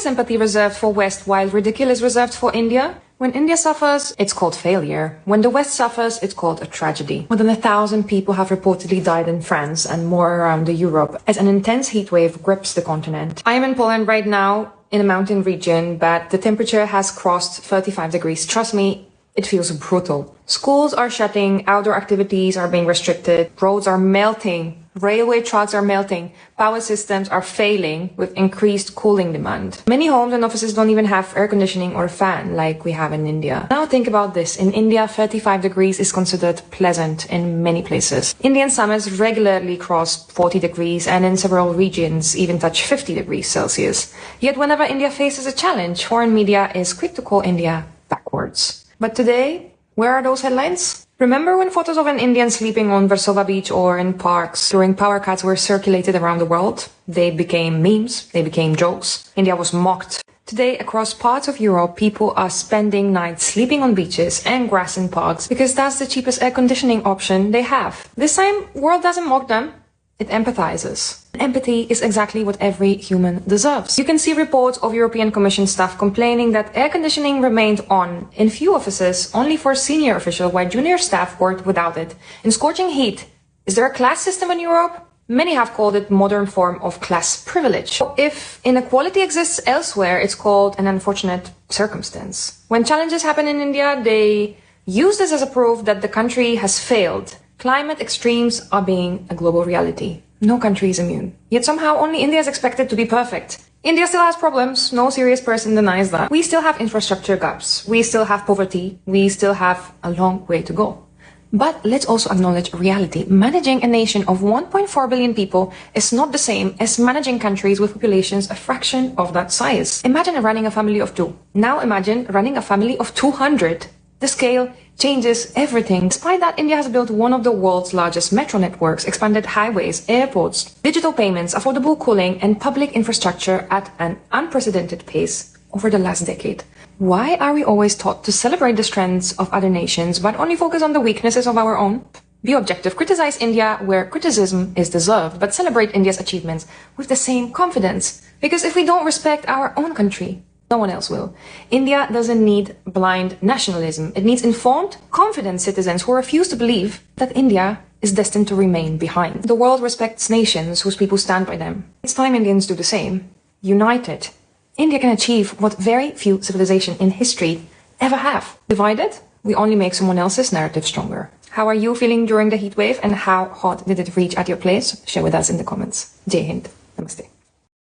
is empathy reserved for West while ridicule is reserved for India? When India suffers, it's called failure. When the West suffers, it's called a tragedy. More than 1,000 people have reportedly died in France and more around Europe as an intense heat wave grips the continent. I am in Poland right now, in a mountain region, but the temperature has crossed 35 degrees. Trust me, it feels brutal. Schools are shutting, outdoor activities are being restricted, roads are melting, railway tracks are melting, power systems are failing with increased cooling demand. Many homes and offices don't even have air conditioning or a fan like we have in India. Now think about this. In India, 35 degrees is considered pleasant in many places. Indian summers regularly cross 40 degrees and in several regions even touch 50 degrees Celsius. Yet whenever India faces a challenge, foreign media is quick to call India backwards. But today, where are those headlines? Remember when photos of an Indian sleeping on Versova beach or in parks during power cuts were circulated around the world? They became memes, they became jokes. India was mocked. Today, across parts of Europe, people are spending nights sleeping on beaches and grass in parks because that's the cheapest air conditioning option they have. This time, world doesn't mock them. It empathizes. Empathy is exactly what every human deserves. You can see reports of European Commission staff complaining that air conditioning remained on in few offices only for senior officials while junior staff worked without it. In scorching heat, is there a class system in Europe? Many have called it a modern form of class privilege. If inequality exists elsewhere, it's called an unfortunate circumstance. When challenges happen in India, they use this as a proof that the country has failed. Climate extremes are being a global reality. No country is immune. Yet somehow only India is expected to be perfect. India still has problems. No serious person denies that. We still have infrastructure gaps. We still have poverty. We still have a long way to go. But let's also acknowledge reality. Managing a nation of 1.4 billion people is not the same as managing countries with populations a fraction of that size. Imagine running a family of 2. Now imagine running a family of 200. The scale changes everything. Despite that, India has built one of the world's largest metro networks, expanded highways, airports, digital payments, affordable cooling, and public infrastructure at an unprecedented pace over the last decade. Why are we always taught to celebrate the strengths of other nations, but only focus on the weaknesses of our own? Be objective. Criticize India where criticism is deserved, but celebrate India's achievements with the same confidence. Because if we don't respect our own country, no one else will. India doesn't need blind nationalism. It needs informed, confident citizens who refuse to believe that India is destined to remain behind. The world respects nations whose people stand by them. It's time Indians do the same. United, India can achieve what very few civilizations in history ever have. Divided, we only make someone else's narrative stronger. How are you feeling during the heat wave and how hot did it reach at your place? Share with us in the comments. Jai Hind. Namaste.